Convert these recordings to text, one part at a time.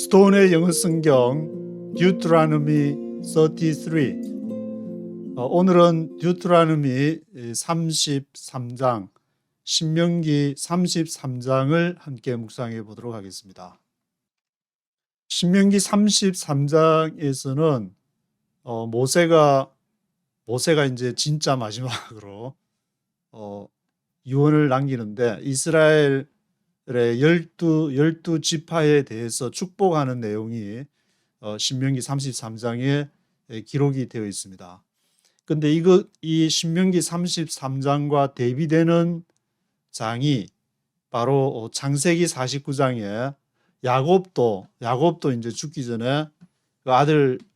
스톤의 영어 성경 Deuteronomy 33. 오늘은 Deuteronomy 33장, 신명기 33장을 함께 묵상해 보도록 하겠습니다. 신명기 33장에서는 모세가 이제 진짜 마지막으로 유언을 남기는데 이스라엘의 열두 지파에 대해서 축복하는 내용이 신명기 33장에 기록이 되어 있습니다. 근데 이 신명기 33장과 대비되는 장이 바로 창세기 49장에 야곱도 이제 죽기 전에 그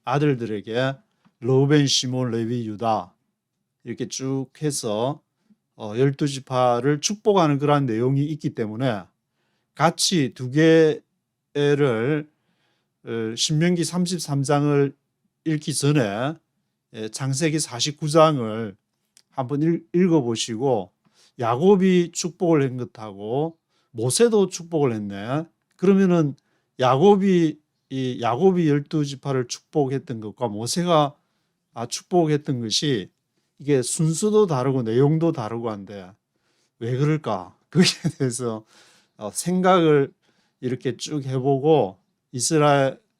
아들들에게 르우벤, 시몬, 레위, 유다 이렇게 쭉 해서 12지파를 축복하는 그러한 내용이 있기 때문에 같이 두 개를 신명기 33장을 읽기 전에 창세기 49장을 한번 읽어보시고 야곱이 축복을 한 것하고 모세도 축복을 했네. 그러면은 야곱이 12지파를 축복했던 것과 모세가 축복했던 것이 이게 순서도 다르고 내용도 다르고 한데 왜 그럴까? 거기에 대해서 생각을 이렇게 쭉 해보고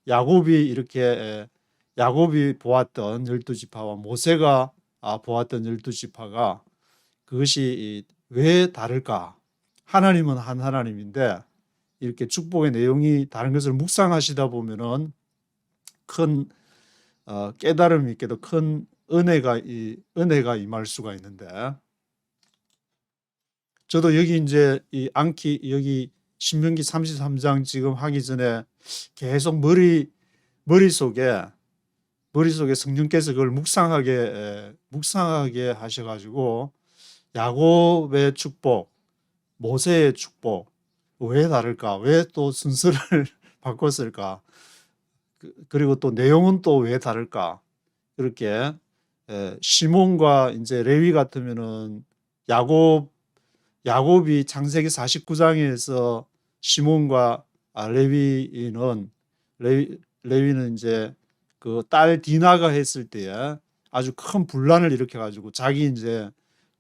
야곱이 보았던 12지파와 모세가 보았던 12지파가 그것이 왜 다를까? 하나님은 한 하나님인데 이렇게 축복의 내용이 다른 것을 묵상하시다 보면은 큰 깨달음이 있게도 큰 은혜가 임할 수가 있는데, 저도 여기 이제 여기 신명기 33장 지금 하기 전에 계속 머릿속에 성령께서 그걸 묵상하게 하셔가지고 야곱의 축복, 모세의 축복 왜 다를까? 왜 또 순서를 바꿨을까? 그리고 또 내용은 또 왜 다를까? 그렇게 시몬과 이제 레위 같으면은 야곱이 창세기 49장에서 시몬과 레위는 이제 그 딸 디나가 했을 때에 아주 큰 분란을 일으켜 가지고 자기 이제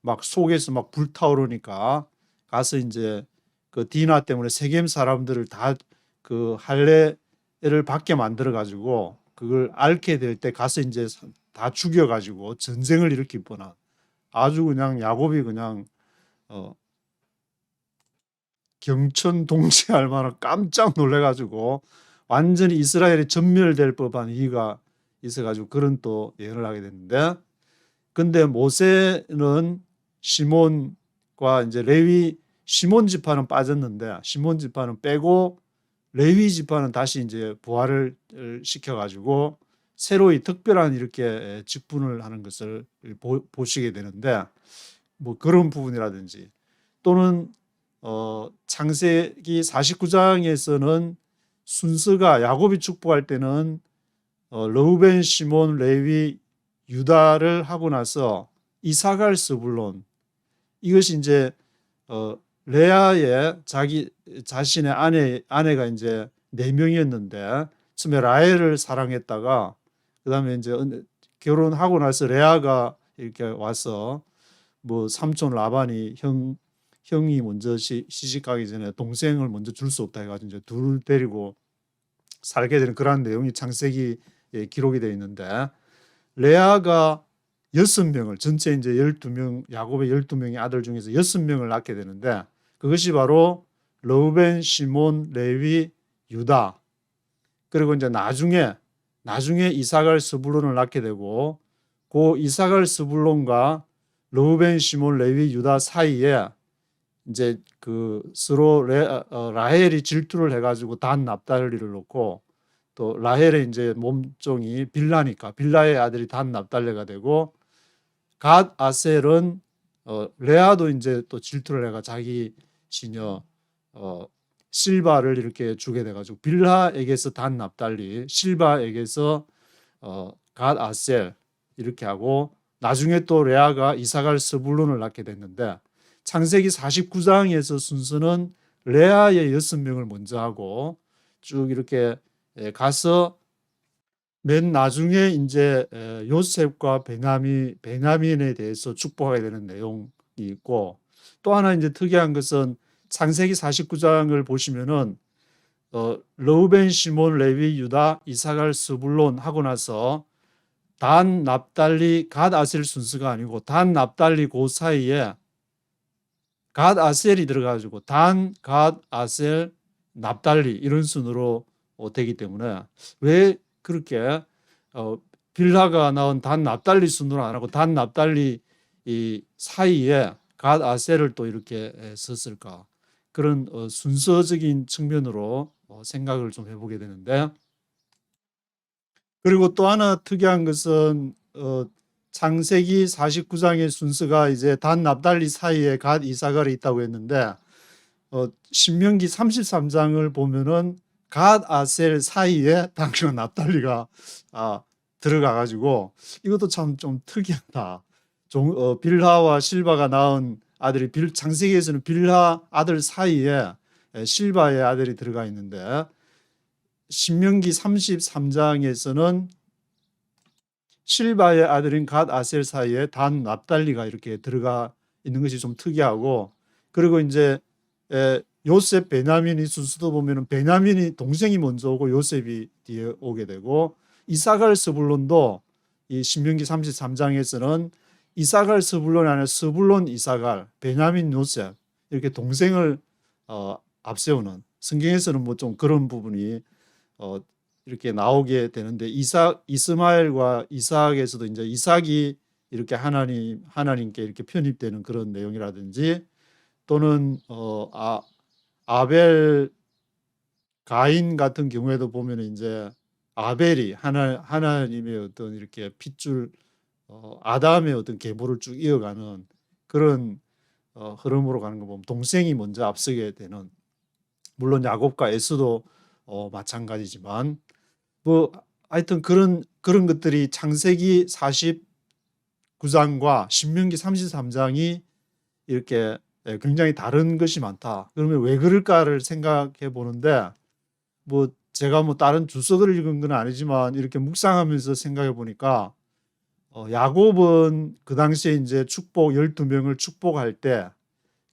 막 속에서 막 불타오르니까 가서 이제 그 디나 때문에 세겜 사람들을 다 그 할례를 받게 만들어 가지고 그걸 앓게 될 때 가서 이제 다 죽여 가지고 전쟁을 일으킬 뻔한 아주 그냥 야곱이 그냥 경천동체할 만한 깜짝 놀래가지고 완전히 이스라엘이 전멸될 법한 위기가 있어가지고 그런 또 예언을 하게 됐는데, 근데 모세는 시몬과 이제 레위, 시몬 지파는 빠졌는데 시몬 지파는 빼고 레위 지파는 다시 이제 부활을 시켜가지고 새로이 특별한 이렇게 직분을 하는 것을 보시게 되는데, 뭐 그런 부분이라든지 또는 창세기 49장에서는 순서가 야곱이 축복할 때는 르우벤, 시몬, 레위, 유다를 하고 나서 이사갈, 스불론, 이것이 이제 레아의 자신의 아내가 이제 4명이었는데 처음에 라헬을 사랑했다가 그다음에 이제 결혼하고 나서 레아가 이렇게 와서 뭐 삼촌 라반이 형이 먼저 시집 가기 전에 동생을 먼저 줄 수 없다 해가지고 이제 둘 데리고 살게 되는 그런 내용이 창세기에 기록이 되어 있는데, 레아가 6명을 전체 이제 12명, 야곱의 12명의 아들 중에서 6명을 낳게 되는데 그것이 바로 르우벤, 시몬, 레위, 유다, 그리고 이제 나중에 이사갈, 스불론을 낳게 되고 그 이사갈, 스불론과 르우벤, 시몬, 레위, 유다 사이에 이제 그 서로 라헬이 질투를 해가지고 단 납달리를 놓고 또 라헬의 이제 몸종이 빌라의 아들이 단 납달레가 되고 갓 아셀은 레아도 이제 또 질투를 해가 자기 시녀 실바를 이렇게 주게 돼가지고 빌하에게서 단 납달리, 실바에게서 갓 아셀 이렇게 하고 나중에 또 레아가 이사갈, 스불론을 낳게 됐는데 창세기 49장에서 순서는 레아의 6명을 먼저 하고 쭉 이렇게 가서 맨 나중에 이제 요셉과 베냐민에 대해서 축복하게 되는 내용이 있고, 또 하나 이제 특이한 것은 창세기 49장을 보시면은 르우벤, 시몬, 레위, 유다, 이사갈, 스불론 하고 나서 단, 납달리, 갓, 아셀 순서가 아니고 단, 납달리 그 사이에 갓, 아셀이 들어가지고 단, 갓, 아셀, 납달리 이런 순으로 되기 때문에 왜 그렇게 빌하가 나온 단, 납달리 순으로 안 하고 단, 납달리 이 사이에 갓, 아셀을 또 이렇게 썼을까? 그런 순서적인 측면으로 생각을 좀 해보게 되는데, 그리고 또 하나 특이한 것은 창세기 49장의 순서가 이제 단 납달리 사이에 갓 이사갈이 있다고 했는데 신명기 33장을 보면은 갓 아셀 사이에 당시는 납달리가 들어가 가지고 이것도 참 좀 특이하다. 빌하와 실바가 낳은 아들이 창세기에서는 빌하 아들 사이에 실바의 아들이 들어가 있는데 신명기 33장에서는 실바의 아들인 갓 아셀 사이에 단 납달리가 이렇게 들어가 있는 것이 좀 특이하고, 그리고 이제 요셉 베냐민이 순서도 보면은 베냐민이 동생이 먼저 오고 요셉이 뒤에 오게 되고, 이사갈 스불론도 이 신명기 33장에서는 이사갈 스불론이 아니라 스불론 이사갈, 베냐민 요셉 이렇게 동생을 앞세우는, 성경에서는 뭐 좀 그런 부분이 이렇게 나오게 되는데, 이스마엘과 이삭에서도 이제 이삭이 이렇게 하나님께 이렇게 편입되는 그런 내용이라든지, 또는 아벨 가인 같은 경우에도 보면 이제 아벨이 하나님의 어떤 이렇게 핏줄 아담의 어떤 계보를 쭉 이어가는 그런 흐름으로 가는 거 보면 동생이 먼저 앞서게 되는, 물론 야곱과 에스도 마찬가지지만 뭐 하여튼 그런 것들이 창세기 49장과 신명기 33장이 이렇게 굉장히 다른 것이 많다. 그러면 왜 그럴까를 생각해 보는데, 뭐 제가 뭐 다른 주석을 읽은 건 아니지만 이렇게 묵상하면서 생각해 보니까 야곱은 그 당시에 이제 12명을 축복할 때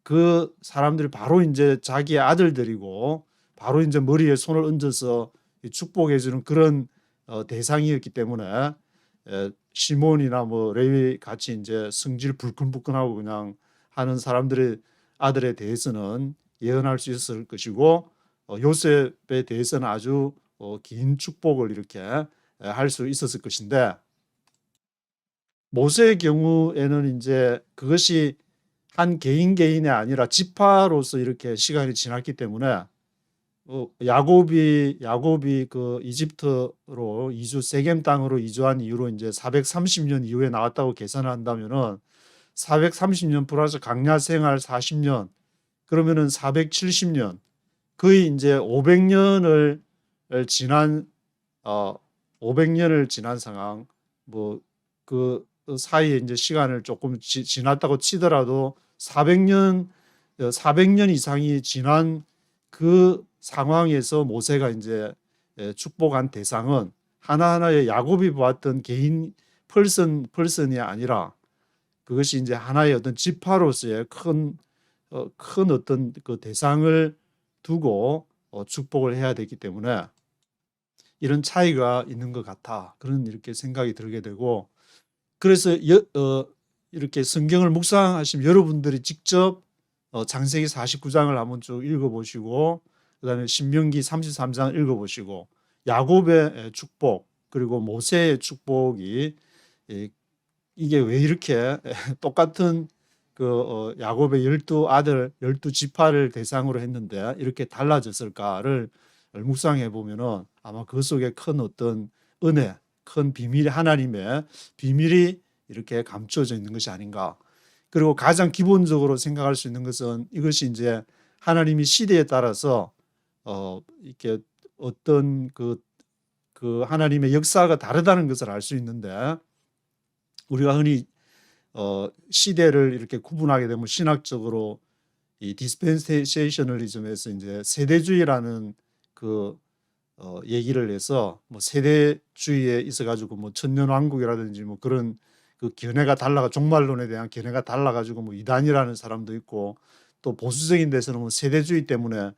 그 사람들이 바로 이제 자기의 아들들이고 바로 이제 머리에 손을 얹어서 축복해 주는 그런 대상이었기 때문에 시몬이나 뭐 레위 같이 이제 성질 불끈불끈하고 그냥 하는 사람들의 아들에 대해서는 예언할 수 있었을 것이고, 요셉에 대해서는 아주 긴 축복을 이렇게 할 수 있었을 것인데, 모세의 경우에는 이제 그것이 한 개인이 아니라 지파로서 이렇게 시간이 지났기 때문에 야곱이 그 이집트로 세겜 땅으로 이주한 이후로 이제 430년 이후에 나왔다고 계산한다면은 430년 플러스 광야 생활 40년, 그러면은 470년, 거의 이제 500년을 지난 500년을 지난 상황, 뭐 그 사이에 이제 시간을 조금 지났다고 치더라도 400년 이상이 지난 그 상황에서 모세가 이제 축복한 대상은 하나하나의 야곱이 보았던 개인 펄슨이 아니라 그것이 이제 하나의 어떤 지파로서의 큰 어떤 그 대상을 두고 축복을 해야 되기 때문에 이런 차이가 있는 것 같아. 그런 이렇게 생각이 들게 되고, 그래서 이렇게 성경을 묵상하시면 여러분들이 직접 창세기 49장을 한번 쭉 읽어보시고, 그다음에 신명기 33장 읽어보시고, 야곱의 축복 그리고 모세의 축복이 이게 왜 이렇게 똑같은 그 야곱의 12아들 12지파를 대상으로 했는데 이렇게 달라졌을까를 묵상해 보면은 아마 그 속에 큰 어떤 은혜, 큰 비밀이, 하나님의 비밀이 이렇게 감춰져 있는 것이 아닌가. 그리고 가장 기본적으로 생각할 수 있는 것은 이것이 이제 하나님이 시대에 따라서 이렇게 어떤 그 하나님의 역사가 다르다는 것을 알 수 있는데, 우리가 흔히 시대를 이렇게 구분하게 되면 신학적으로 이 디스펜세이셔널리즘에서 이제 세대주의라는 그 얘기를 해서 뭐 세대주의에 있어가지고 뭐 천년왕국이라든지 뭐 그런 그 견해가 달라가 종말론에 대한 견해가 달라가지고 뭐 이단이라는 사람도 있고 또 보수적인 데서는 뭐 세대주의 때문에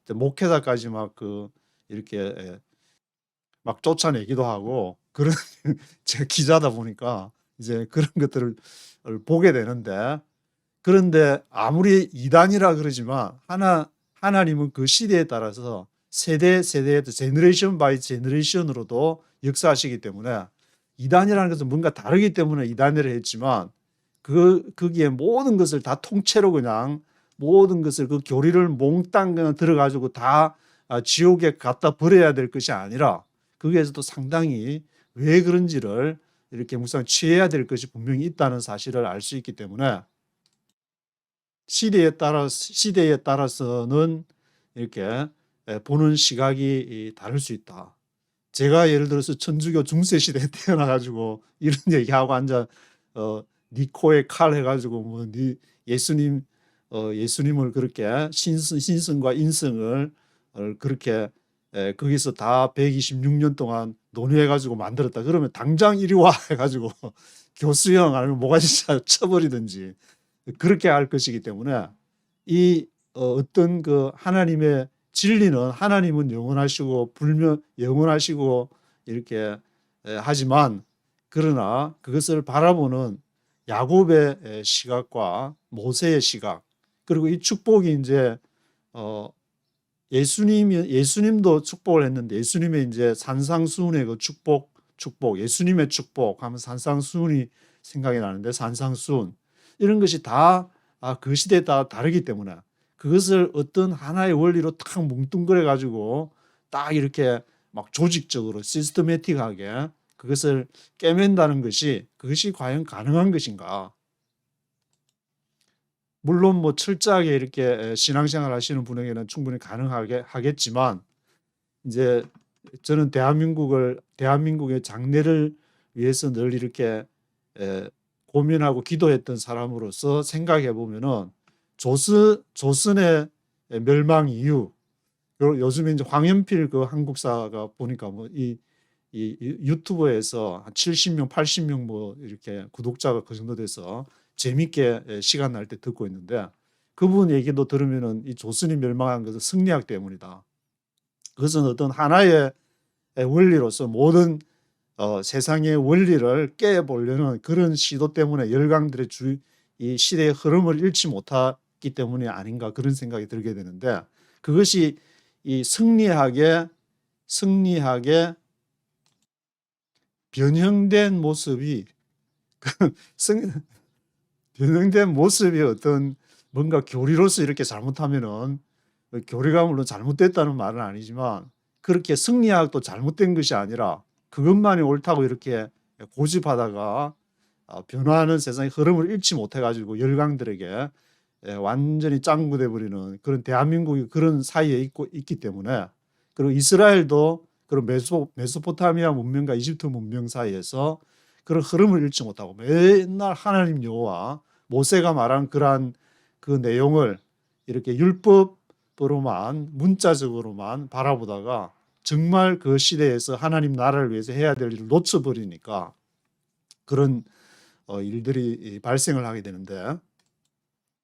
목회자까지 막 그 이렇게 막 쫓아내기도 하고 그런 제가 기자다 보니까 이제 그런 것들을 보게 되는데 그런데 아무리 이단이라 그러지만 하나님은 그 시대에 따라서 세대에 제너레이션 바이 제너레이션으로도 역사하시기 때문에 이단이라는 것은 뭔가 다르기 때문에 이단이라 했지만 거기에 모든 것을 다 통째로 그냥 모든 것을 그 교리를 몽땅 그냥 들어가지고 다 지옥에 갖다 버려야 될 것이 아니라 거기에서도 상당히 왜 그런지를 이렇게 묵상 취해야 될 것이 분명히 있다는 사실을 알 수 있기 때문에 시대에 따라서는 이렇게 보는 시각이 다를 수 있다. 제가 예를 들어서 천주교 중세 시대에 태어나 가지고 이런 얘기하고 앉아 니코의 칼 해가지고 뭐 예수님을 그렇게 신성과 인성을 그렇게 거기서 다 126년 동안 논의해가지고 만들었다. 그러면 당장 이리 와 해가지고 교수형 아니면 모가지 쳐버리든지 그렇게 할 것이기 때문에 이 어떤 그 하나님의 진리는 하나님은 영원하시고 영원하시고 이렇게 하지만 그러나 그것을 바라보는 야곱의 시각과 모세의 시각 그리고 이 축복이 이제 예수님도 축복을 했는데 예수님의 이제 산상수훈의 그 축복 예수님의 축복 하면 산상수훈이 생각이 나는데 산상수훈 이런 것이 다 그 시대에 따라 다르기 때문에 그것을 어떤 하나의 원리로 딱 뭉뚱그려 가지고 딱 이렇게 막 조직적으로 시스테매틱하게 그것을 깨맨다는 것이 그것이 과연 가능한 것인가? 물론 뭐 철저하게 이렇게 신앙생활 하시는 분에게는 충분히 가능하겠지만 이제 저는 대한민국의 장래를 위해서 늘 이렇게 고민하고 기도했던 사람으로서 생각해 보면은 조선의 멸망 이후 요즘에 이제 황연필 그 한국사가 보니까 뭐 이 유튜브에서 한 70명, 80명 뭐 이렇게 구독자가 그 정도 돼서 재밌게 시간 날 때 듣고 있는데 그분 얘기도 들으면은 이 조선이 멸망한 것은 승리학 때문이다. 그것은 어떤 하나의 원리로서 모든 세상의 원리를 깨보려는 그런 시도 때문에 열강들의 이 시대의 흐름을 잃지 못했기 때문이 아닌가 그런 생각이 들게 되는데 그것이 이 승리학의 변형된 모습이 변형된 모습이 어떤 뭔가 교리로서 이렇게 잘못하면은 교리가 물론 잘못됐다는 말은 아니지만 그렇게 승리학도 잘못된 것이 아니라 그것만이 옳다고 이렇게 고집하다가 변화하는 세상의 흐름을 잃지 못해가지고 열강들에게 완전히 짱구돼 버리는 그런 대한민국이 그런 사이에 있기 때문에 그리고 이스라엘도 그런 메소포타미아 문명과 이집트 문명 사이에서 그런 흐름을 잃지 못하고 맨날 하나님 여호와 모세가 말한 그러한 그 내용을 이렇게 율법으로만 문자적으로만 바라보다가 정말 그 시대에서 하나님 나라를 위해서 해야 될 일을 놓쳐버리니까 그런 일들이 발생을 하게 되는데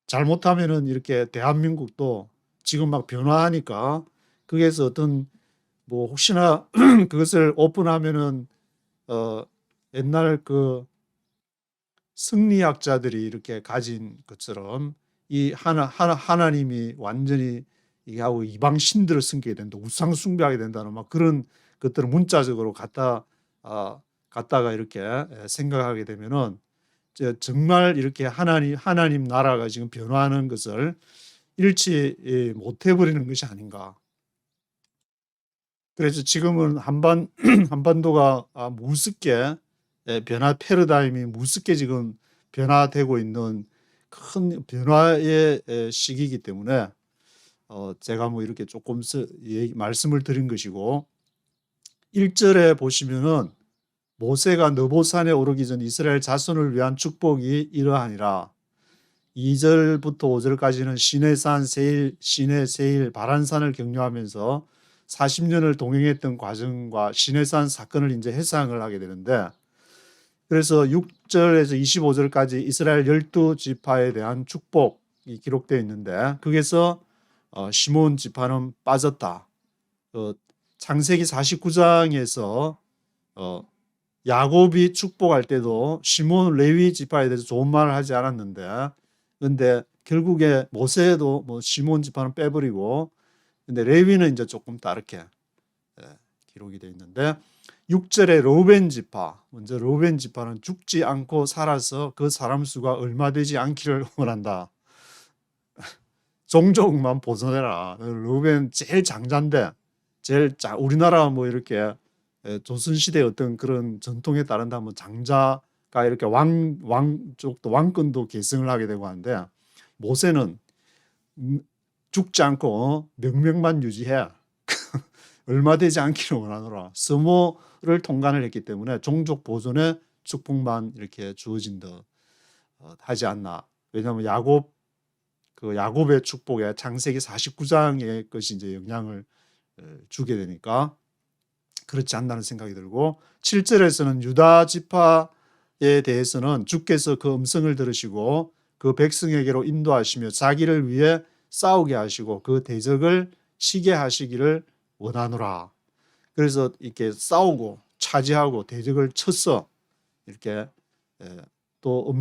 잘못하면은 이렇게 대한민국도 지금 막 변화하니까 거기에서 어떤 뭐 혹시나 그것을 오픈하면은 옛날 그 승리학자들이 이렇게 가진 것처럼 이 하나님이 완전히 이게 하고 이방 신들을 섬기게 된다, 우상 숭배하게 된다는 막 그런 것들을 문자적으로 갖다가 이렇게 생각하게 되면은 정말 이렇게 하나님 나라가 지금 변화하는 것을 잃지 못해 버리는 것이 아닌가. 그래서 지금은 한반도가 무섭게 변화 패러다임이 무섭게 지금 변화되고 있는 큰 변화의 시기이기 때문에 제가 뭐 이렇게 조금 말씀을 드린 것이고 1절에 보시면은 모세가 느보산에 오르기 전 이스라엘 자손을 위한 축복이 이러하니라. 2절부터 5절까지는 시내 세일 바란산을 격려하면서 40년을 동행했던 과정과 시내산 사건을 이제 회상을 하게 되는데, 그래서 6절에서 25절까지 이스라엘 12지파에 대한 축복이 기록되어 있는데, 거기서 시몬 지파는 빠졌다. 창세기 49장에서 야곱이 축복할 때도 시몬 레위 지파에 대해서 좋은 말을 하지 않았는데, 근데 결국에 모세도 뭐 시몬 지파는 빼버리고, 근데 레위는 이제 조금 다르게 기록이 되어 있는데, 6절에 르우벤 지파, 먼저 르우벤 지파는 죽지 않고 살아서 그 사람 수가 얼마 되지 않기를 원한다. 종족만 보존해라. 르우벤 제일 장자인데, 우리나라 뭐 이렇게 조선시대 어떤 그런 전통에 따른다면 장자가 이렇게 왕족도 왕권도 계승을 하게 되고 하는데, 모세는 죽지 않고 명명만 유지해. 얼마 되지 않기를 원하노라. 스모를 통관을 했기 때문에 종족 보존의 축복만 이렇게 주어진 듯 하지 않나. 왜냐하면 야곱의 축복에 창세기 49장의 것이 이제 영향을 주게 되니까 그렇지 않다는 생각이 들고, 7절에서는 유다 지파에 대해서는 주께서 그 음성을 들으시고 그 백성에게로 인도하시며 자기를 위해 싸우게 하시고 그 대적을 치게 하시기를 원하노라. 그래서 이렇게 싸우고 차지하고 대적을 쳤어. 이렇게 또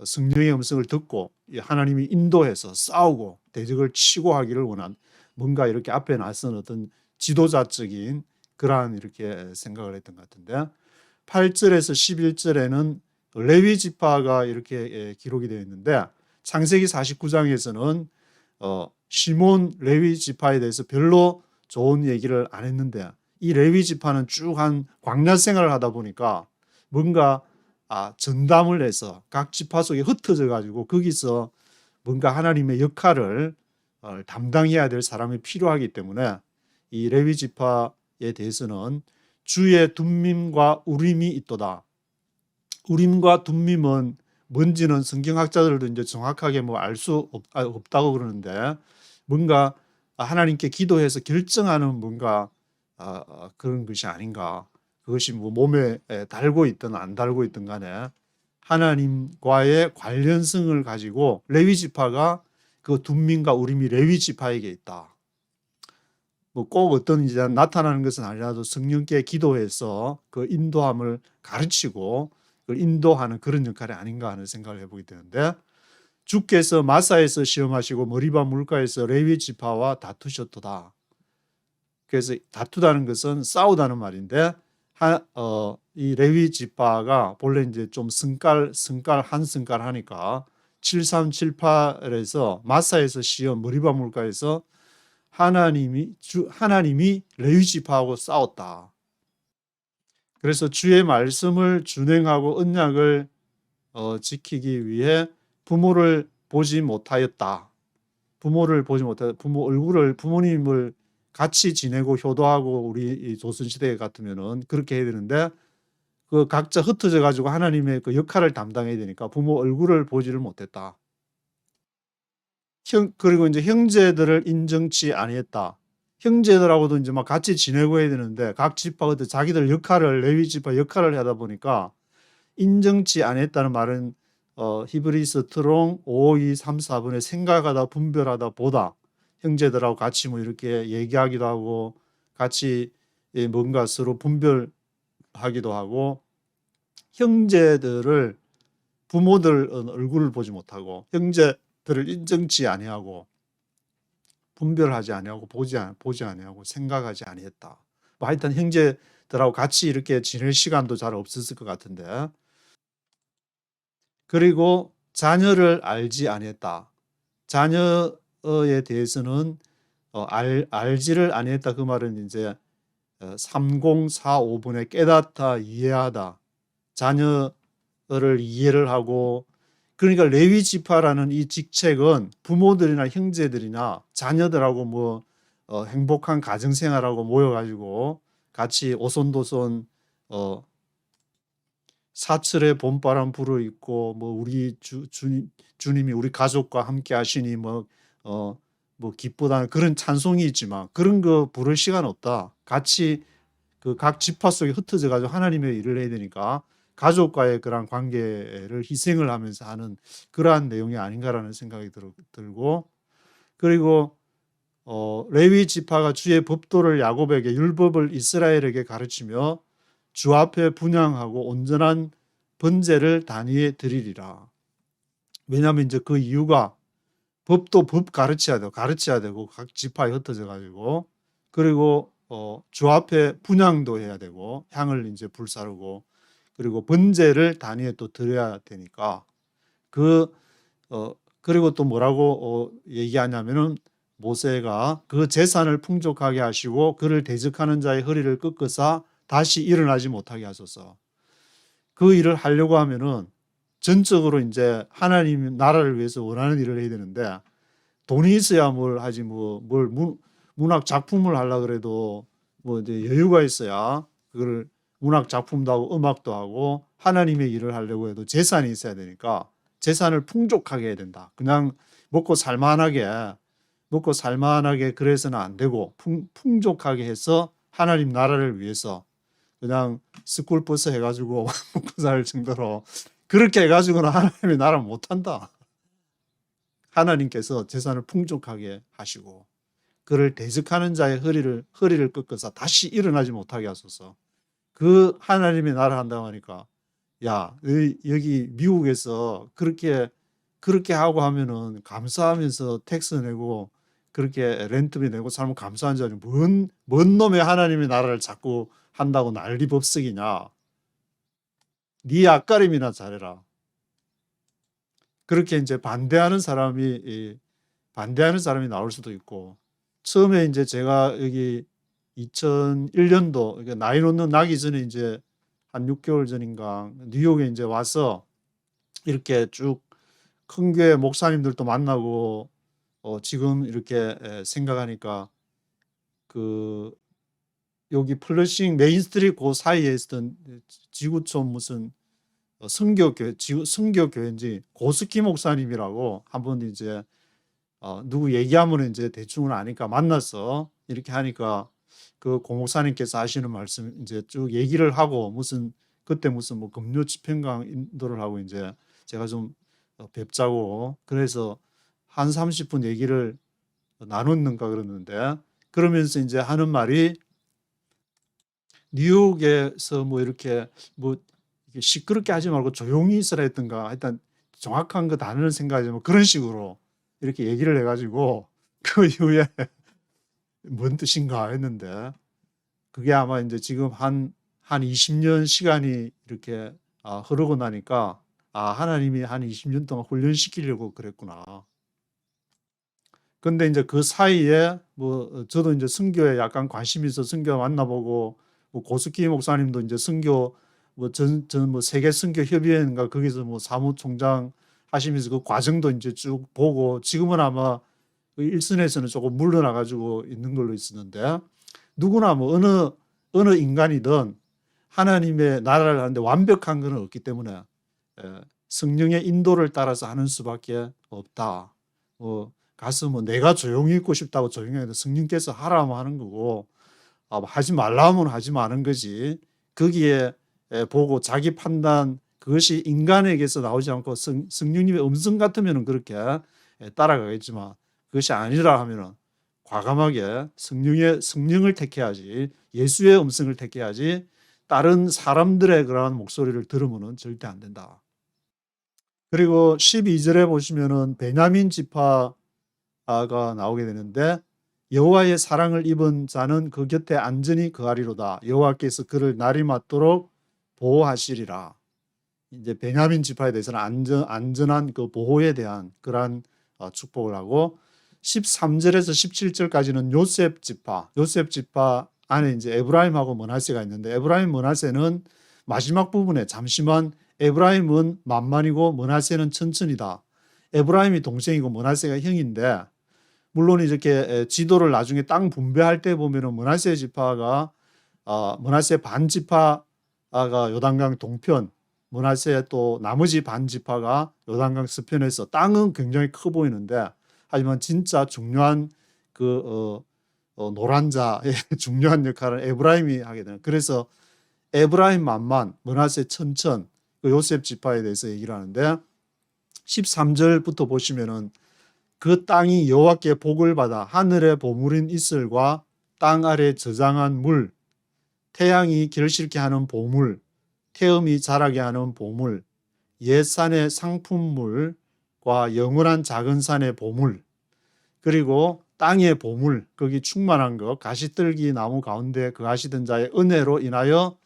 성령의 음성을 듣고 하나님이 인도해서 싸우고 대적을 치고 하기를 원한, 뭔가 이렇게 앞에 나선 어떤 지도자적인 그러한 이렇게 생각을 했던 것 같은데, 8절에서 11절에는 레위 지파가 이렇게 기록이 되어 있는데, 창세기 49장에서는 시몬 레위 지파에 대해서 별로 좋은 얘기를 안 했는데, 이 레위 지파는 쭉 한 광야 생활을 하다 보니까 뭔가 전담을 해서 각 지파 속에 흩어져 가지고 거기서 뭔가 하나님의 역할을 담당해야 될 사람이 필요하기 때문에 이 레위 지파에 대해서는 주의 둠밈과 우림이 있도다. 우림과 둠밈은 뭔지는 성경학자들도 이제 정확하게 뭐 알 수 없다고 그러는데, 뭔가 하나님께 기도해서 결정하는 뭔가 그런 것이 아닌가. 그것이 뭐 몸에 달고 있든 안 달고 있든 간에 하나님과의 관련성을 가지고 레위 지파가 그 둠밈과 우림이 레위 지파에게 있다. 뭐 꼭 어떤 이제 나타나는 것은 아니라도 성령께 기도해서 그 인도함을 가르치고 그걸 인도하는 그런 역할이 아닌가 하는 생각을 해보게 되는데, 주께서 마사에서 시험하시고 머리바 물가에서 레위 지파와 다투셨도다. 그래서 다투다는 것은 싸우다는 말인데, 이 레위 지파가 본래 이제 좀 한 성깔 하니까 7378에서 마사에서 시험 머리바 물가에서 하나님이 레위 지파하고 싸웠다. 그래서 주의 말씀을 준행하고 언약을 지키기 위해 부모를 보지 못하였다. 부모 얼굴을, 부모님을 같이 지내고 효도하고, 우리 조선시대 같으면은 그렇게 해야 되는데, 그 각자 흩어져 가지고 하나님의 그 역할을 담당해야 되니까 부모 얼굴을 보지를 못했다. 그리고 이제 형제들을 인정치 아니했다. 형제들하고도 이제 막 같이 지내고 해야 되는데 각 지파가 자기들 역할을, 레위 지파 역할을 하다 보니까 인정치 아니했다는 말은 히브리서 트롱 55234번에 생각하다 분별하다 보다, 형제들하고 같이 뭐 이렇게 얘기하기도 하고 같이 뭔가 서로 분별하기도 하고, 형제들을 부모들 얼굴을 보지 못하고 형제들을 인정치 아니하고 분별하지 아니하고 보지 아니하고 생각하지 아니했다. 뭐 하여튼 형제들하고 같이 이렇게 지낼 시간도 잘 없었을 것 같은데, 그리고 자녀를 알지 아니했다. 자녀에 대해서는 알지를 아니했다. 그 말은 이제 3045분에 깨닫다, 이해하다. 자녀를 이해를 하고, 그러니까 레위 지파라는 이 직책은 부모들이나 형제들이나 자녀들하고 뭐 행복한 가정생활하고 모여가지고 같이 오손도손 사철의 봄바람 불어 있고, 뭐 우리 주님이 우리 가족과 함께 하시니 뭐 뭐 기쁘다는 그런 찬송이 있지만 그런 거 부를 시간 없다. 같이 그 각 지파 속에 흩어져 가지고 하나님의 일을 해야 되니까 가족과의 그런 관계를 희생을 하면서 하는 그러한 내용이 아닌가라는 생각이 들고, 그리고 레위 지파가 주의 법도를 야곱에게, 율법을 이스라엘에게 가르치며 주 앞에 분향하고 온전한 번제를 단위에 드리리라. 왜냐하면 이제 그 이유가 법도 법 가르쳐야 되고 각 지파에 흩어져 가지고, 그리고 주 앞에 분향도 해야 되고 향을 이제 불사르고, 그리고 번제를 단위에 또 드려야 되니까 그리고 또 뭐라고 얘기하냐면은 모세가 그 재산을 풍족하게 하시고 그를 대적하는 자의 허리를 꺾으사 다시 일어나지 못하게 하소서. 그 일을 하려고 하면은 전적으로 이제 하나님 나라를 위해서 원하는 일을 해야 되는데, 돈이 있어야 뭘 하지, 뭘 문학 작품을 하려 그래도 뭐 이제 여유가 있어야 그걸 문학 작품도 하고 음악도 하고 하나님의 일을 하려고 해도 재산이 있어야 되니까 재산을 풍족하게 해야 된다. 그냥 먹고 살만하게 그래서는 안 되고 풍족하게 해서 하나님 나라를 위해서 그냥 스쿨버스 해가지고 먹고 살 정도로 그렇게 해가지고는 하나님의 나라 못한다. 하나님께서 재산을 풍족하게 하시고 그를 대적하는 자의 허리를 꺾어서 다시 일어나지 못하게 하소서. 그 하나님의 나라 한다고 하니까, 야, 여기 미국에서 그렇게 하고 하면은 감사하면서 텍스 내고 그렇게 렌트비 내고 살면 감사한 자는 뭔 놈의 하나님의 나라를 자꾸 한다고 난리법석이냐. 네 앞가림이나 잘해라. 그렇게 이제 반대하는 사람이 나올 수도 있고, 처음에 이제 제가 여기 2001년도 나이 놓는 나기 전에 이제 한 6개월 전인가 뉴욕에 이제 와서 이렇게 쭉 큰 교회 목사님들도 만나고 지금 이렇게 생각하니까 그 여기 플러싱 메인스트리트 그 사이에 있던 지구촌 무슨 성교교회인지 고스키 목사님이라고 한번 이제 누구 얘기하면 이제 대충은 아니까 만나서 이렇게 하니까 그 고목사님께서 하시는 말씀 이제 쭉 얘기를 하고 그때 무슨 뭐 금요 집행강 인도를 하고 이제 제가 좀 뵙자고 그래서 한 30분 얘기를 나눴는가 그러는데, 그러면서 이제 하는 말이 뉴욕에서 뭐 이렇게 뭐 시끄럽게 하지 말고 조용히 있으라 했던가, 일단 정확한 거 단어는 생각하지 뭐 그런 식으로 이렇게 얘기를 해가지고 그 이후에 뭔 뜻인가 했는데, 그게 아마 이제 지금 한 20년 시간이 이렇게 흐르고 나니까 하나님이 한 20년 동안 훈련시키려고 그랬구나. 근데 이제 그 사이에 뭐 저도 이제 선교에 약간 관심이 있어 선교 만나보고, 뭐 고스키 목사님도 이제 선교 뭐 세계 선교 협의회인가 거기서 뭐 사무총장 하시면서 그 과정도 이제 쭉 보고, 지금은 아마 그 일선에서는 조금 물러나 가지고 있는 걸로 있었는데, 누구나 뭐 어느 인간이든 하나님의 나라를 하는데 완벽한 것은 없기 때문에 성령의 인도를 따라서 하는 수밖에 없다. 가서 뭐 내가 조용히 있고 싶다고 조용히 해도 성령께서 하라면 하는 거고, 하지 말라면 하지 마는 거지. 거기에 보고 자기 판단, 그것이 인간에게서 나오지 않고 성령님의 음성 같으면 그렇게 따라가겠지만, 그것이 아니라 하면은 과감하게 성령을 택해야지, 예수의 음성을 택해야지 다른 사람들의 그러한 목소리를 들으면은 절대 안 된다. 그리고 12절에 보시면은 베냐민 지파가 나오게 되는데, 여호와의 사랑을 입은 자는 그 곁에 안전히 거하리로다. 여호와께서 그를 날이 맞도록 보호하시리라. 이제 베냐민 지파에 대해서는 안전한 그 보호에 대한 그러한 축복을 하고, 13절에서 17절까지는 요셉 지파 안에 이제 에브라임하고 므낫세가 있는데, 에브라임 므낫세는 마지막 부분에 잠시만 에브라임은 만만이고 므낫세는 천천이다. 에브라임이 동생이고 므낫세가 형인데, 물론 이렇게 지도를 나중에 땅 분배할 때 보면은 므낫세 지파가 므낫세 반 지파가 요단강 동편, 므낫세 또 나머지 반 지파가 요단강 서편에서 땅은 굉장히 커 보이는데, 하지만 진짜 중요한 노란자의 중요한 역할을 에브라임이 하게 되는. 그래서 에브라임 만만, 므낫세 천천, 요셉 지파에 대해서 얘기를 하는데 13절부터 보시면은 그 땅이 여호와께 복을 받아 하늘의 보물인 이슬과 땅 아래 저장한 물, 태양이 결실케 하는 보물, 태음이 자라게 하는 보물, 옛산의 상품물과 영원한 작은 산의 보물, 그리고 땅의 보물, 거기 충만한 것, 가시떨기 나무 가운데 거하시던 자의 은혜로 인하여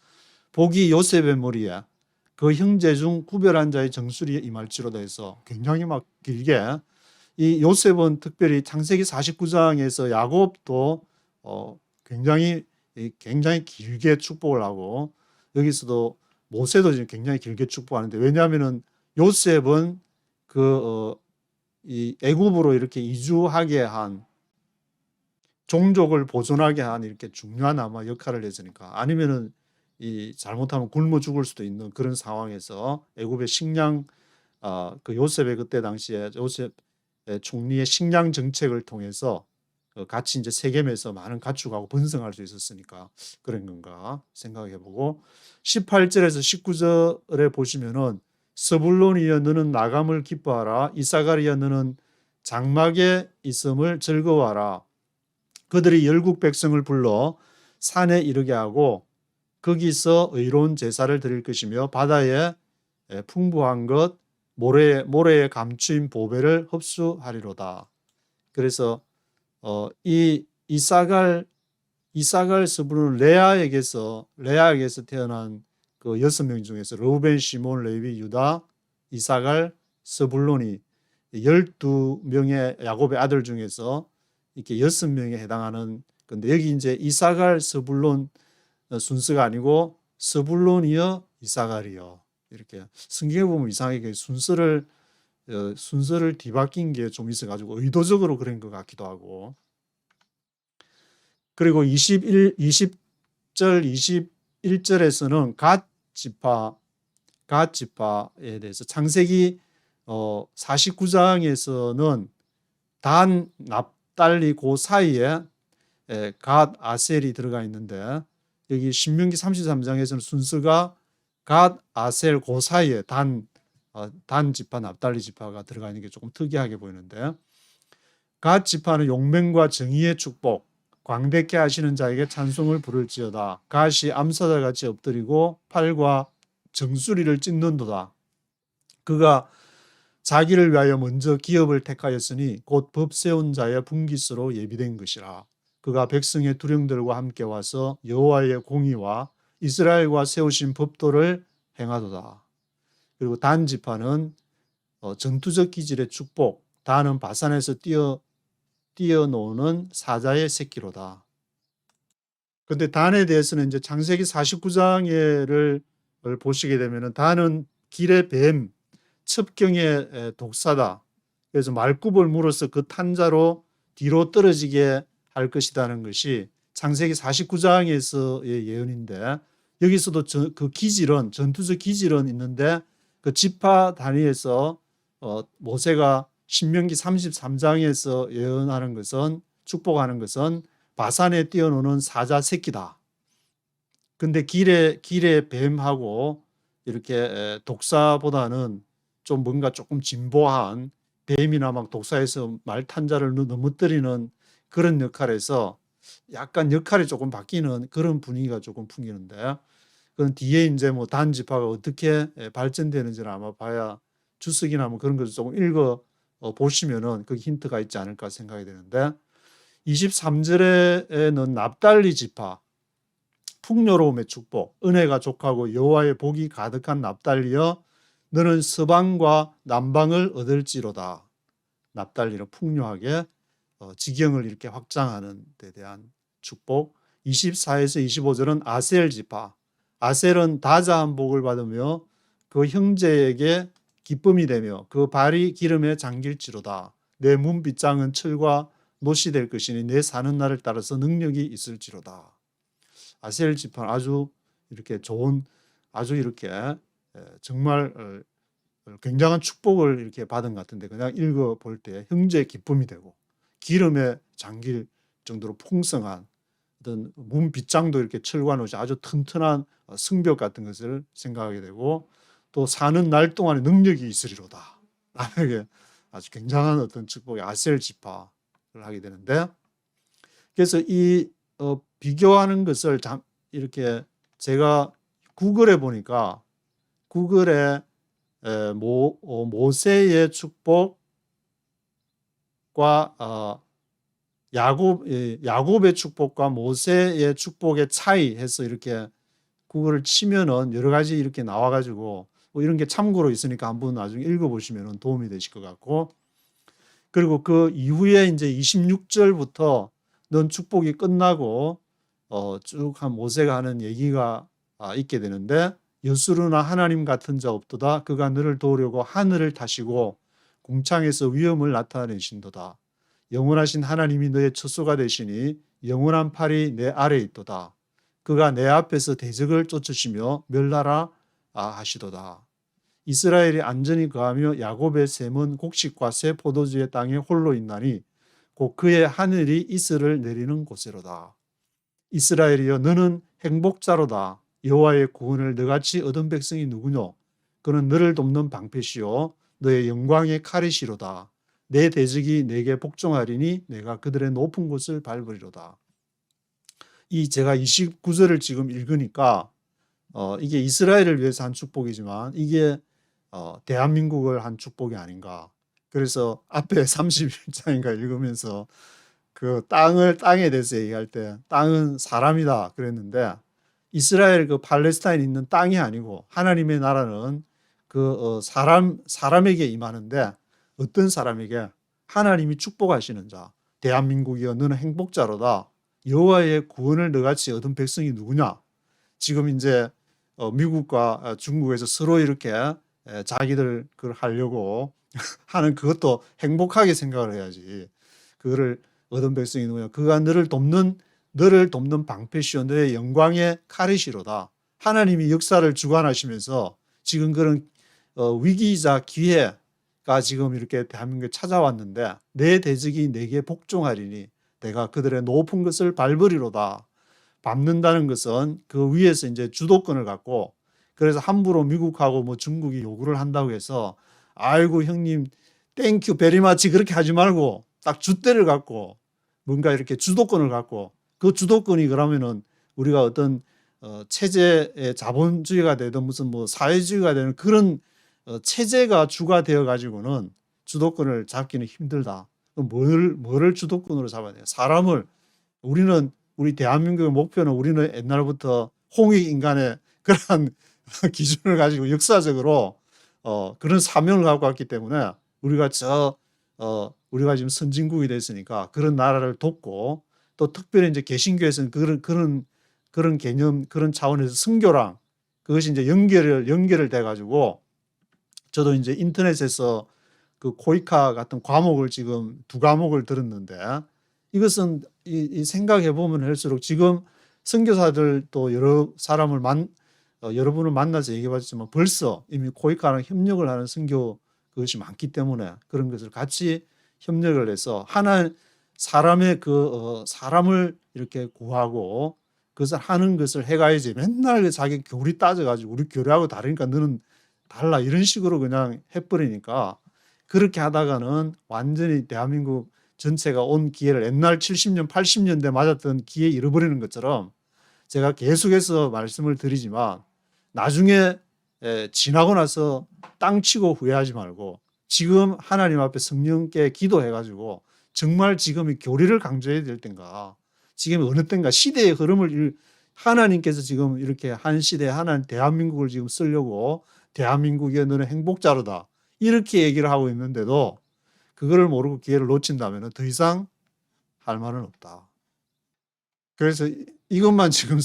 복이 요셉의 머리에 그 형제 중 구별한 자의 정수리에 임할지로다 해서 굉장히 막 길게, 이 요셉은 특별히 창세기 49장에서 야곱도 굉장히 길게 축복을 하고, 여기서도 모세도 지금 굉장히 길게 축복하는데, 왜냐하면은 요셉은 이 애굽으로 이렇게 이주하게 한, 종족을 보존하게 한 이렇게 중요한 아마 역할을 했으니까, 아니면은 이 잘못하면 굶어 죽을 수도 있는 그런 상황에서 애굽의 식량, 그 요셉의 그때 당시에 요셉 총리의 식량 정책을 통해서 같이 이제 세겜에서 많은 가축하고 번성할 수 있었으니까 그런 건가 생각해보고, 18절에서 19절에 보시면은 스불론이여 너는 나감을 기뻐하라, 이사가리여 너는 장막에 있음을 즐거워하라. 그들이 열국 백성을 불러 산에 이르게 하고 거기서 의로운 제사를 드릴 것이며 바다에 풍부한 것 모래에 감추인 보배를 흡수하리로다. 그래서 이 이사갈 스불론 레아에게서 태어난 그 6명 중에서 르우벤, 시몬, 레위, 유다, 이사갈, 스불론이 12명의 야곱의 아들 중에서 이렇게 6명에 해당하는 건데, 여기 이제 이사갈, 스불론 순서가 아니고 스불론이여 이사갈이여, 이렇게 성경에 보면 이상하게 순서를 뒤바뀐 게 좀 있어가지고 의도적으로 그런 것 같기도 하고. 그리고 20절 21절에서는 갓 지파에 대해서, 창세기 49장에서는 단, 납달리 그 사이에 갓, 아셀이 들어가 있는데, 여기 신명기 33장에서는 순서가 갓, 아셀 그 사이에 단 지파, 납달리 지파가 들어가 있는 게 조금 특이하게 보이는데, 갓 지파는 용맹과 정의의 축복, 광대케 하시는 자에게 찬송을 부를지어다. 갓이 암사자같이 엎드리고 팔과 정수리를 찢는도다. 그가 자기를 위하여 먼저 기업을 택하였으니 곧 법 세운 자의 분깃으로 예비된 것이라. 그가 백성의 두령들과 함께 와서 여호와의 공의와 이스라엘과 세우신 법도를 행하도다. 그리고 단 지파는 전투적 기질의 축복, 단은 바산에서 뛰어노는 사자의 새끼로다. 그런데 단에 대해서는 이제 창세기 49장을 보시게 되면 단은 길의 뱀, 첩경의 독사다. 그래서 말굽을 물어서 그 탄자로 뒤로 떨어지게 할 것이라는 것이 창세기 49장에서의 예언인데, 여기서도 그 기질은, 전투적 기질은 있는데, 그 지파 단위에서 모세가 신명기 33장에서 예언하는 것은, 축복하는 것은 바산에 뛰어노는 사자 새끼다. 근데 길의 뱀하고 이렇게 독사보다는 좀 뭔가 조금 진보한, 뱀이나 막 독사에서 말탄자를 넘어뜨리는 그런 역할에서 약간 역할이 조금 바뀌는 그런 분위기가 조금 풍기는데, 그건 뒤에 이제 뭐 단지파가 어떻게 발전되는지는 아마 봐야, 주석이나 뭐 그런 것을 조금 읽어 보시면은 그 힌트가 있지 않을까 생각이 되는데, 23절에는 납달리 지파, 풍요로움의 축복, 은혜가 족하고 여호와의 복이 가득한 납달리여 너는 서방과 남방을 얻을지로다. 납달리는 풍요하게 지경을 이렇게 확장하는 데 대한 축복. 24에서 25절은 아셀 지파, 아셀은 다자한 복을 받으며 그 형제에게 기쁨이 되며 그 발이 기름에 잠길지로다. 내 문빗장은 철과 못이 될 것이니 내 사는 날을 따라서 능력이 있을지로다. 아셀 지파는 아주 이렇게 좋은, 아주 이렇게 정말 굉장한 축복을 이렇게 받은 것 같은데 그냥 읽어 볼 때 형제의 기쁨이 되고 기름에 잠길 정도로 풍성한 어떤 문 빗장도 이렇게 철관 옷이 아주 튼튼한 성벽 같은 것을 생각하게 되고 또 사는 날 동안에 능력이 있으리로다. 나에게 아주 굉장한 어떤 축복의 아셀 지파를 하게 되는데 그래서 이 비교하는 것을 이렇게 제가 구글에 보니까 구글에 모세의 축복과 야곱의 축복과 모세의 축복의 차이 해서 이렇게 구글을 치면은 여러 가지 이렇게 나와가지고 뭐 이런 게 참고로 있으니까 한번 나중에 읽어보시면 도움이 되실 것 같고 그리고 그 이후에 이제 26절부터 넌 축복이 끝나고 쭉 한 모세가 하는 얘기가 있게 되는데 여수르나 하나님 같은 자 없도다. 그가 너를 도우려고 하늘을 타시고 궁창에서 위엄을 나타내신도다. 영원하신 하나님이 너의 처소가 되시니 영원한 팔이 내 아래에 있도다. 그가 내 앞에서 대적을 쫓으시며 멸하라 하시도다. 이스라엘이 안전히 거하며 야곱의 샘은 곡식과 새 포도주의 땅에 홀로 있나니 곧 그의 하늘이 이슬을 내리는 곳이로다. 이스라엘이여 너는 행복자로다. 여호와의 구원을 너같이 얻은 백성이 누구뇨? 그는 너를 돕는 방패시요 너의 영광의 칼이시로다. 내 대적이 내게 복종하리니 내가 그들의 높은 곳을 밟으리로다. 이 제가 29절을 지금 읽으니까 이게 이스라엘을 위해서 한 축복이지만 이게 대한민국을 한 축복이 아닌가. 그래서 앞에 31장인가 읽으면서 그 땅에 대해서 얘기할 때 땅은 사람이다 그랬는데 이스라엘 그 팔레스타인에 있는 땅이 아니고 하나님의 나라는 그 사람에게 임하는데 어떤 사람에게 하나님이 축복하시는 자. 대한민국이여 너는 행복자로다. 여호와의 구원을 너같이 얻은 백성이 누구냐? 지금 이제 미국과 중국에서 서로 이렇게 자기들 그걸 하려고 하는 그것도 행복하게 생각을 해야지. 그거를 얻은 백성이 누구냐? 그가 너를 돕는 방패시오 너의 영광의 칼이시로다. 하나님이 역사를 주관하시면서 지금 그런 위기이자 기회가 지금 이렇게 대한민국에 찾아왔는데 내 대적이 내게 복종하리니 내가 그들의 높은 것을 밟으리로다. 밟는다는 것은 그 위에서 이제 주도권을 갖고 그래서 함부로 미국하고 뭐 중국이 요구를 한다고 해서 아이고 형님 땡큐 베리마치 그렇게 하지 말고 딱 줏대를 갖고 뭔가 이렇게 주도권을 갖고 그 주도권이 그러면은 우리가 어떤 체제의 자본주의가 되든 무슨 뭐 사회주의가 되는 그런 체제가 주가 되어 가지고는 주도권을 잡기는 힘들다. 뭐를 주도권으로 잡아야 돼요? 사람을 우리 대한민국의 목표는 우리는 옛날부터 홍익인간의 그런 기준을 가지고 역사적으로 그런 사명을 갖고 왔기 때문에 우리가 지금 선진국이 됐으니까 그런 나라를 돕고 또 특별히 이제 개신교에서는 그런 개념 그런 차원에서 선교랑 그것이 이제 연결을 돼 가지고 저도 이제 인터넷에서 그 코이카 같은 과목을 지금 2과목을 들었는데 이것은 이 생각해 보면 할수록 지금 선교사들 또 여러분을 만나서 얘기해 봤지만 벌써 이미 코이카랑 협력을 하는 선교 그것이 많기 때문에 그런 것을 같이 협력을 해서 사람의 사람을 이렇게 구하고 그것을 하는 것을 해가야지 맨날 자기 교리 따져가지고 우리 교리하고 다르니까 너는 달라 이런 식으로 그냥 해버리니까 그렇게 하다가는 완전히 대한민국 전체가 온 기회를 옛날 70년 80년대 맞았던 기회 잃어버리는 것처럼 제가 계속해서 말씀을 드리지만 나중에 지나고 나서 땅치고 후회하지 말고 지금 하나님 앞에 성령께 기도해가지고 정말 지금 이 교리를 강조해야 될 때인가 지금 어느 때인가 시대의 흐름을 하나님께서 지금 이렇게 한 시대에 대한민국을 지금 쓰려고 대한민국의 너는 행복자로다 이렇게 얘기를 하고 있는데도 그거를 모르고 기회를 놓친다면 더 이상 할 말은 없다. 그래서 이것만 지금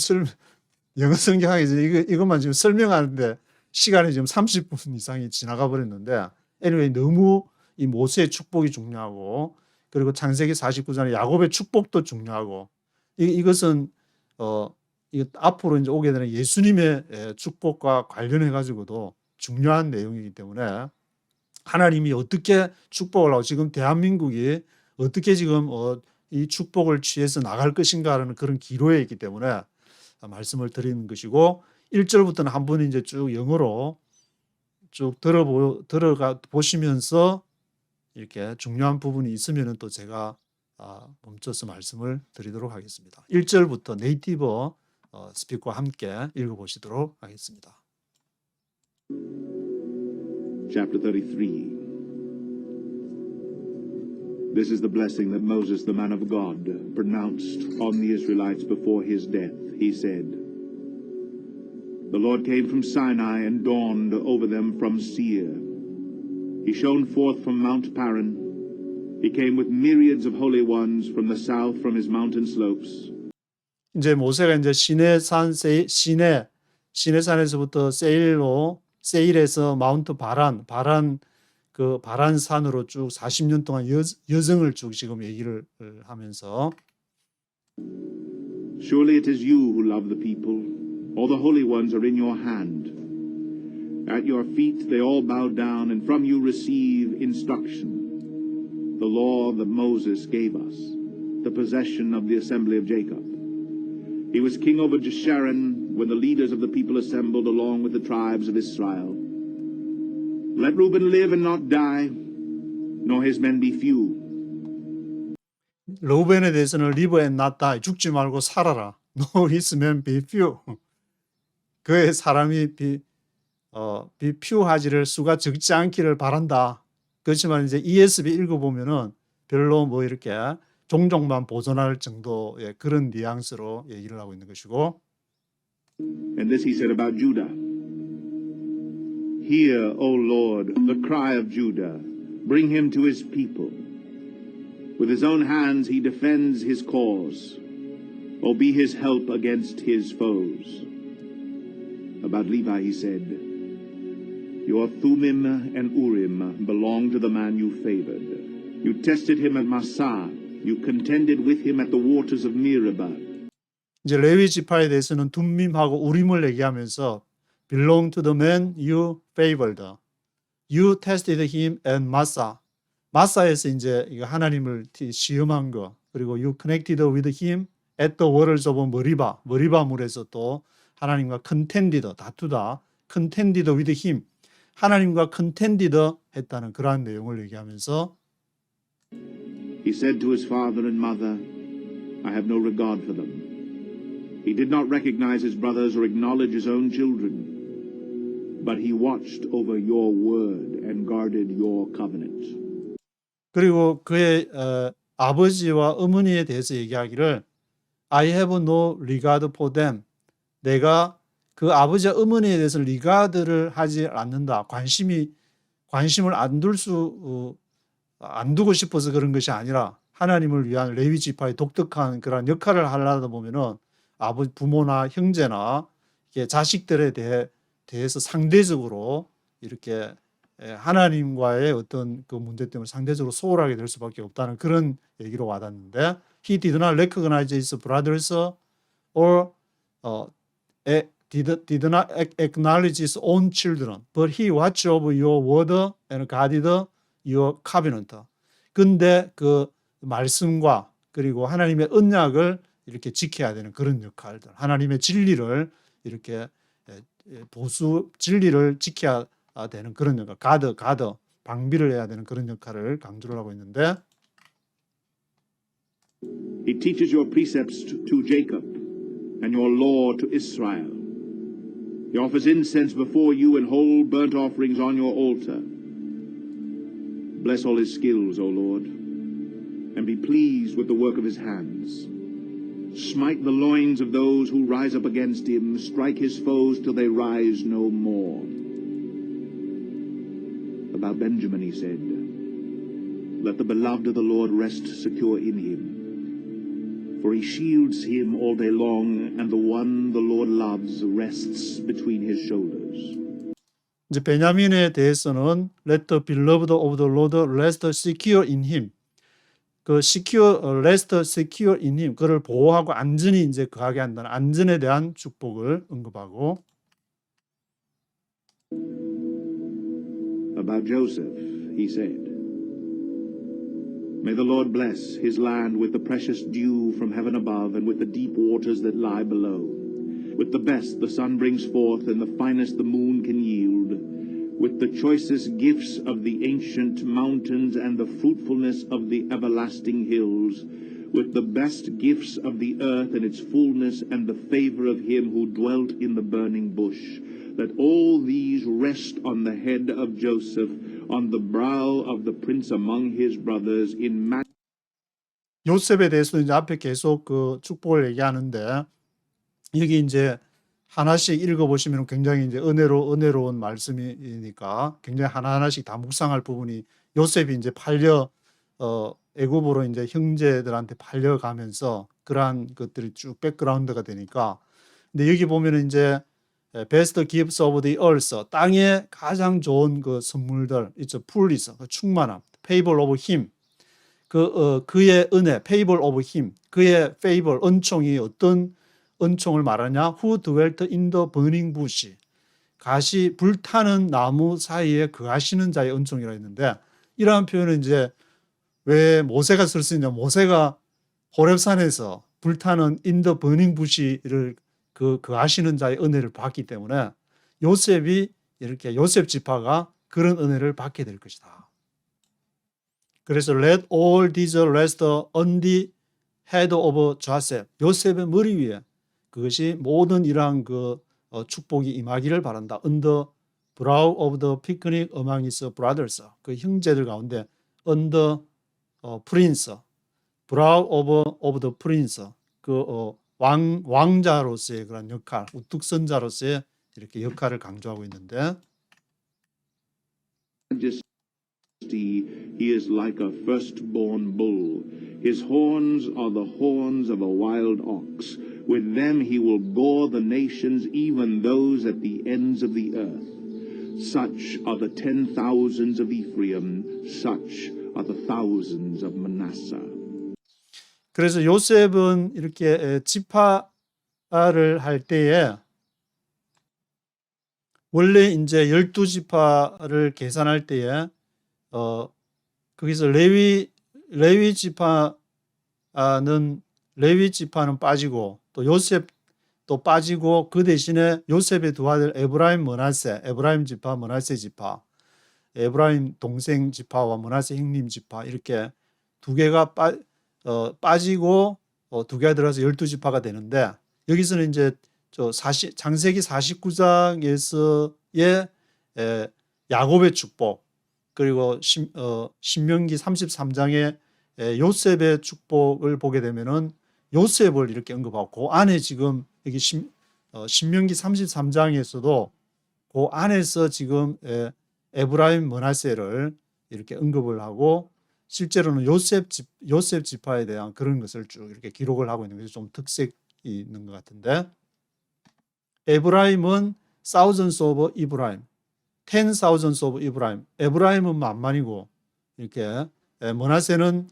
영어 성경에서 이것만 지금 설명하는데 시간이 지금 30분 이상이 지나가 버렸는데 anyway 너무 이 모세의 축복이 중요하고 그리고 창세기 49장의 야곱의 축복도 중요하고 이것은 앞으로 이제 오게 되는 예수님의 축복과 관련해 가지고도 중요한 내용이기 때문에 하나님이 어떻게 축복을 하고 지금 대한민국이 어떻게 지금 이 축복을 취해서 나갈 것인가라는 그런 기로에 있기 때문에 말씀을 드리는 것이고 1절부터는 한 번 이제 쭉 영어로 쭉 들어가 보시면서 이렇게 중요한 부분이 있으면 또 제가 멈춰서 말씀을 드리도록 하겠습니다. 1절부터 네이티브 스피커와 함께 읽어보시도록 하겠습니다. Chapter 33. This is the blessing that Moses, the man of God, pronounced on the Israelites before his death. He said, The Lord came from Sinai and dawned over them from Seir. He shone forth from Mount Paran. He came with myriads of holy ones from the south, from his mountain slopes. 이제 모세가 이제 시내산에서부터 세일에서 마운트 바란 그 바란산으로 쭉 40년 동안 여정을 쭉 지금 얘기를 하면서 Surely it is you who love the people. All the holy ones are in your hand. At your feet they all bow down, and from you receive instruction. The law that Moses gave us, the possession of the assembly of Jacob. He was king over Jeshurun when the leaders of the people assembled along with the tribes of Israel. Let Reuben live and not die, nor his men be few. 러우벤에 대해서는 live and not die, 죽지 말고 살아라. No his men be few. 그의 사람이 be few하지를 수가 적지 않기를 바란다. 그렇지만 이제 ESV 읽어보면은 별로 뭐 이렇게 종족만 보존할 정도의 그런 뉘앙스로 얘기를 하고 있는 것이고. And this he said about Judah. Hear, O Lord, the cry of Judah. Bring him to his people. With his own hands he defends his cause. O be his help against his foes. About Levi he said, Your Thummim and Urim belong to the man you favored. You tested him at Massah. You contended with him at the waters of Meribah. 이제 레위 지파에 대해서는 둠밈하고 우림을 얘기하면서 belong to the man you favored. You tested him at Massah. 마사에서 이제 하나님을 시험한 거. 그리고 you connected with him at the waters of Meribah. 머리바 물에서 또 하나님과 contended, 다투다. contended with him. 하나님과 contended 했다는 그러한 내용을 얘기하면서 He said to his father and mother, I have no regard for them. He did not recognize his brothers or acknowledge his own children. But he watched over your word and guarded your covenant. 그리고 그의 아버지와 어머니에 대해서 얘기하기를 I have no regard for them. 내가 그 아버지와 어머니에 대해서 리가드를 하지 않는다. 관심을 안 두고 싶어서 그런 것이 아니라 하나님을 위한 레위 지파의 독특한 그런 역할을 하려다 보면은 부모나 형제나 자식들에 대해서 상대적으로 이렇게 하나님과의 어떤 그 문제 때문에 상대적으로 소홀하게 될 수밖에 없다는 그런 얘기로 와닿는데 He did not recognize his brothers or did not acknowledge his own children, but he watched over your word and guarded your covenant. 근데 그 말씀과 그리고 하나님의 언약을 이렇게 지켜야 되는 그런 역할들, 하나님의 진리를 이렇게 진리를 지켜야 되는 그런 역할, 가드, 방비를 해야 되는 그런 역할을 강조를 하고 있는데 He teaches your precepts to Jacob and your law to Israel. He offers incense before you and whole burnt offerings on your altar. Bless all his skills, O Lord, and be pleased with the work of his hands. Smite the loins of those who rise up against him. Strike his foes till they rise no more. About Benjamin he said, Let the beloved of the Lord rest secure in him. For he shields him all day long, and the one the Lord loves rests between his shoulders. 이제 베냐민에 대해서는 Let the beloved of the Lord rest secure in him. 그 rest secure in him. 그를 보호하고 안전히 이제 거하게 한다는 안전에 대한 축복을 언급하고 About Joseph, he said. May the Lord bless his land with the precious dew from heaven above and with the deep waters that lie below, with the best the sun brings forth and the finest the moon can yield, with the choicest gifts of the ancient mountains and the fruitfulness of the everlasting hills, with the best gifts of the earth and its fullness and the favor of him who dwelt in the burning bush, that all these rest on the head of Joseph, on the brow of the prince among his brothers, in 요셉에 대해서 이제 앞에 계속 그 축복을 얘기하는데 여기 이제 하나씩 읽어보시면 굉장히 이제 은혜로운 말씀이니까 굉장히 하나하나씩 다 묵상할 부분이 요셉이 이제 애굽으로 이제 형제들한테 팔려가면서 그러한 것들이 쭉 백그라운드가 되니까 근데 여기 보면은 이제 best gifts of the earth 땅에 가장 좋은 그 선물들 있죠. 풀리서 그 충만함 favor of him 그의 은혜 favor of him 그의 favor 은총이 어떤 은총을 말하냐 who dwelt in the burning bush 가시 불타는 나무 사이에 거하시는 자의 은총이라 했는데 이러한 표현은 이제 왜 모세가 쓸 수 있냐 모세가 호렙산에서 불타는 in the burning bush를 거하시는 자의 은혜를 받기 때문에 요셉이 이렇게 요셉 지파가 그런 은혜를 받게 될 것이다. 그래서 let all these rest on the head of Joseph 요셉의 머리 위에 그것이 모든 이러한 축복이 임하기를 바란다. On the brow of the picnic among his brothers 그 형제들 가운데 on the prince brow of the prince 왕자로서의 그런 역할, 우뚝선자로서의 이렇게 역할을 강조하고 있는데 He is like a firstborn bull. His horns are the horns of a wild ox. With them he will gore the nations, even those at the ends of the earth. Such are the 10,000s of Ephraim, such are the thousands of Manasseh. 그래서 요셉은 이렇게 지파를 할 때에 원래 이제 12지파를 계산할 때에 거기서 레위 지파는 빠지고 또 요셉도 빠지고 그 대신에 요셉의 두 아들 에브라임 지파 므낫세 지파 에브라임 동생 지파와 므낫세 형님 지파 이렇게 두 개가 빠지고 두 개가 들어서 12지파가 되는데 여기서는 이제 창세기 49장에서의 야곱의 축복 그리고 신명기 33장의 요셉의 축복을 보게 되면은 요셉을 이렇게 언급하고 그 안에 지금 여기 신명기 33장에서도 그 안에서 지금 에브라임 므낫세를 이렇게 언급을 하고 실제로는 요셉 지파에 대한 그런 것을 쭉 이렇게 기록을 하고 있는 것이 좀 특색이 있는 것 같은데 에브라임은 thousands of Ephraim, 10,000s of Ephraim. 에브라임은 만만이고 이렇게 므낫세는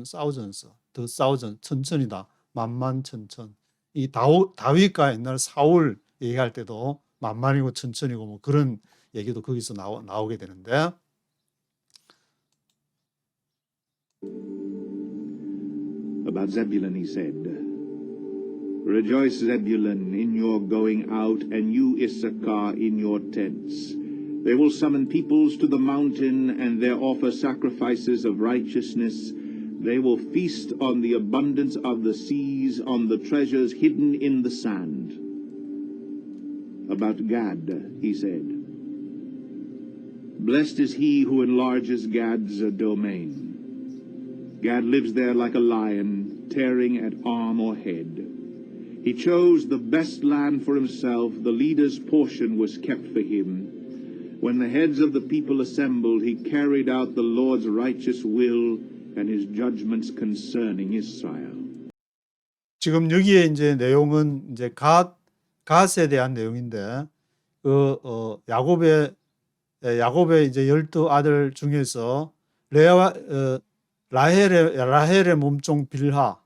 thousands, the thousand 천천이다. 만만 천천. 이 다윗과 옛날 사울 얘기할 때도 만만이고 천천이고 뭐 그런 얘기도 거기서 나오게 되는데 About Zebulun he said, Rejoice, Zebulun, in your going out, and you, Issachar, in your tents. They will summon peoples to the mountain, and there offer sacrifices of righteousness. They will feast on the abundance of the seas, on the treasures hidden in the sand. About Gad he said, Blessed is he who enlarges Gad's domain. Gad lives there like a lion, tearing at arm or head. He chose the best land for himself. The leader's portion was kept for him. When the heads of the people assembled, he carried out the Lord's righteous will and his judgments concerning Israel. 지금 여기에 이제 내용은 이제 갓에 대한 내용인데 야곱의 이제 12아들 중에서 라헬의 몸종 빌하,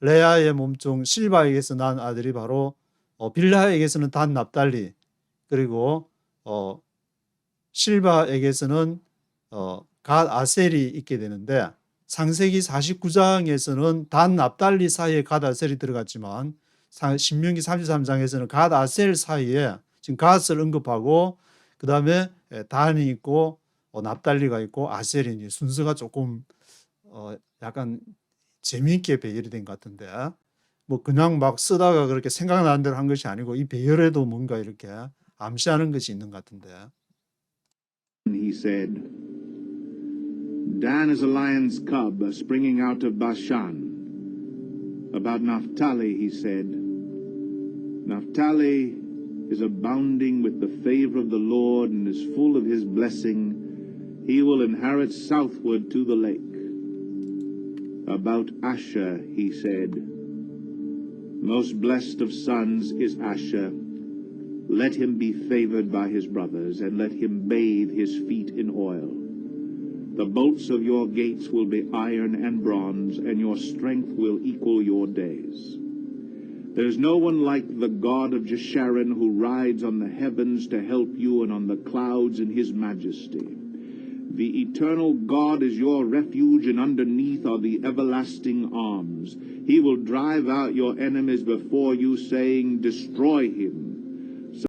레아의 몸종 실바에게서 난 아들이 바로 빌하에게서는 단 납달리, 그리고 실바에게서는 갓 아셀이 있게 되는데 창세기 49장에서는 단 납달리 사이에 갓 아셀이 들어갔지만 신명기 33장에서는 갓 아셀 사이에 지금 갓을 언급하고 그 다음에 단이 있고 납달리가 있고 아셀이 순서가 조금 약간 재미있게 배열이 된 것 같은데 뭐 그냥 막 쓰다가 그렇게 생각나는 대로 한 것이 아니고 이 배열에도 뭔가 이렇게 암시하는 것이 있는 것 같은데. He said, Dan is a lion's cub springing out of Bashan. About Naphtali, he said, Naphtali is abounding with the favor of the Lord and is full of his blessing. He will inherit southward to the lake. About Asher, he said, most blessed of sons is Asher. Let him be favored by his brothers, and let him bathe his feet in oil. The bolts of your gates will be iron and bronze, and your strength will equal your days. There is no one like the God of Jeshurun, who rides on the heavens to help you, and on the clouds in his majesty. The eternal God is your refuge, and underneath are the everlasting arms. He will drive out your enemies before you, saying, destroy him. So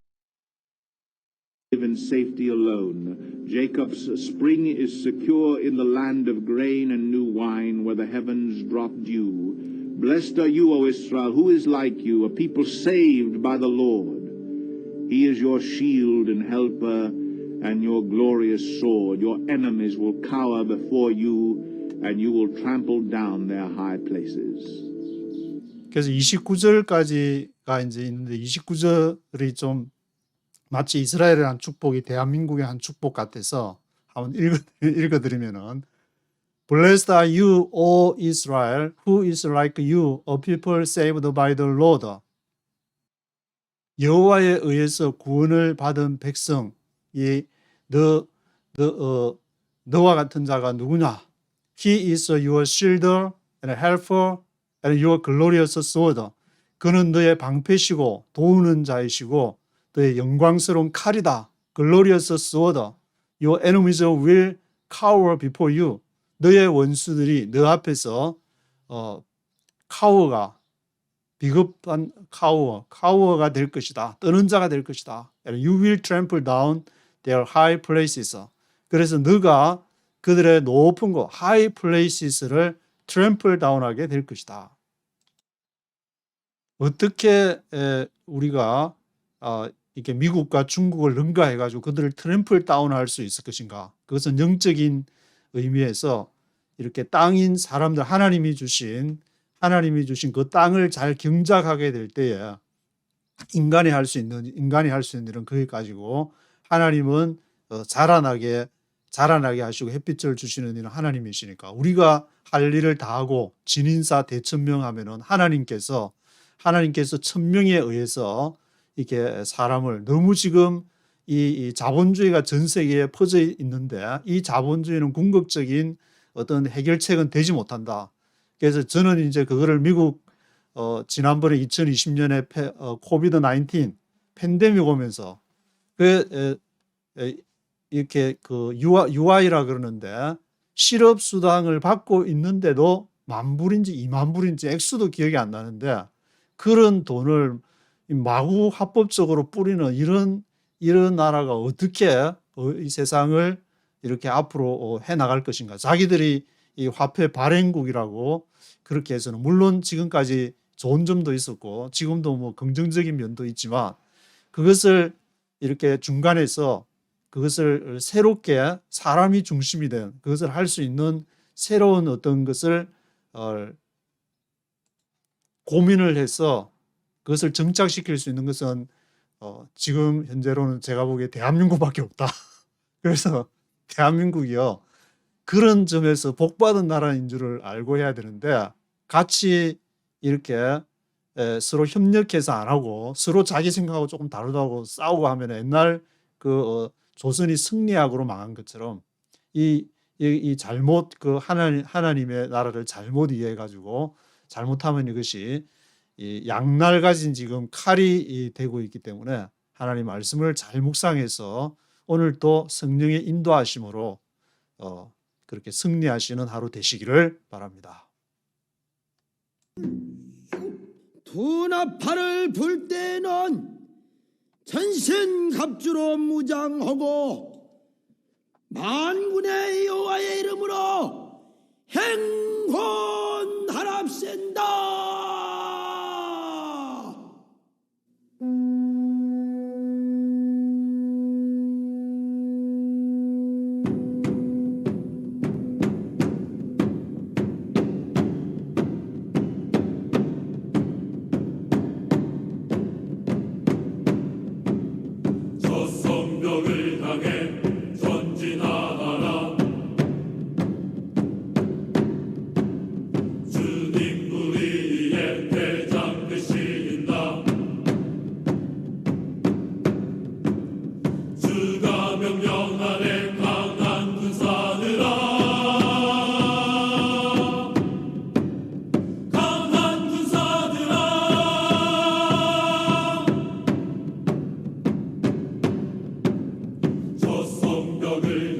live in safety alone. Jacob's spring is secure in the land of grain and new wine, where the heavens drop dew. Blessed are you, O Israel, who is like you, a people saved by the Lord. He is your shield and helper, and your glorious sword. Your enemies will cower before you, and you will trample down their high places. 그래서 29절까지가 이제 있는데 29절이 좀 마치 이스라엘의 한 축복이 대한민국의 한 축복 같아서 한번 읽어드리면은 Blessed are you, O Israel, who is like you, a people saved by the Lord. 여호와에 의해서 구원을 받은 백성이 너와 같은 자가 누구냐? He is your shield and helper and your glorious sword. 그는 너의 방패시고 도우는 자이시고 너의 영광스러운 칼이다. Glorious sword. Your enemies will cower before you. 너의 원수들이 너 앞에서 카워가 비겁한 카워가 될 것이다. 떠는 자가 될 것이다. You will trample down their high places. 그래서 너가 그들의 높은 곳, high places를 trample down하게 될 것이다. 어떻게 우리가 이렇게 미국과 중국을 능가해가지고 그들을 트램플 다운할 수 있을 것인가? 그것은 영적인 의미에서 이렇게 땅인 사람들 하나님이 주신 그 땅을 잘 경작하게 될 때에 인간이 할 수 있는 일은 그걸 가지고 하나님은 자라나게 하시고 햇빛을 주시는 일은 하나님이시니까 우리가 할 일을 다 하고 진인사 대천명하면은 하나님께서 천명에 의해서 이렇게 사람을 너무 지금 이 자본주의가 전 세계에 퍼져 있는데 이 자본주의는 궁극적인 어떤 해결책은 되지 못한다. 그래서 저는 이제 그거를 미국 지난번에 2020년에 코비드 19 팬데믹 오면서 이렇게 그 UI라 그러는데 실업 수당을 받고 있는데도 10,000불인지 20,000불인지 액수도 기억이 안 나는데 그런 돈을 마구 합법적으로 뿌리는 이런 나라가 어떻게 이 세상을 이렇게 앞으로 해 나갈 것인가. 자기들이 이 화폐 발행국이라고 그렇게 해서는 물론 지금까지 좋은 점도 있었고 지금도 뭐 긍정적인 면도 있지만 그것을 이렇게 중간에서 그것을 새롭게 사람이 중심이 된 그것을 할 수 있는 새로운 어떤 것을 고민을 해서 그것을 정착시킬 수 있는 것은 지금 현재로는 제가 보기에 대한민국밖에 없다. 그래서 대한민국이요. 그런 점에서 복받은 나라인 줄을 알고 해야 되는데 같이 이렇게 서로 협력해서 안 하고 서로 자기 생각하고 조금 다르다고 싸우고 하면 옛날 그 조선이 승리학으로 망한 것처럼 이 잘못 그 하나님의 나라를 잘못 이해해 가지고 잘못하면 이것이 이 양날 가진 지금 칼이 되고 있기 때문에 하나님 말씀을 잘 묵상해서 오늘도 성령의 인도하심으로 그렇게 승리하시는 하루 되시기를 바랍니다. 두 나팔을 불 때는 전신갑주로 무장하고 만군의 여호와의 이름으로 행군하랍센다. 저 성벽을 향해 전진하라. 주님 우리의 대장 되신다. 주가 명령하네 강한 군사들아. 강한 군사들아. 저 성벽을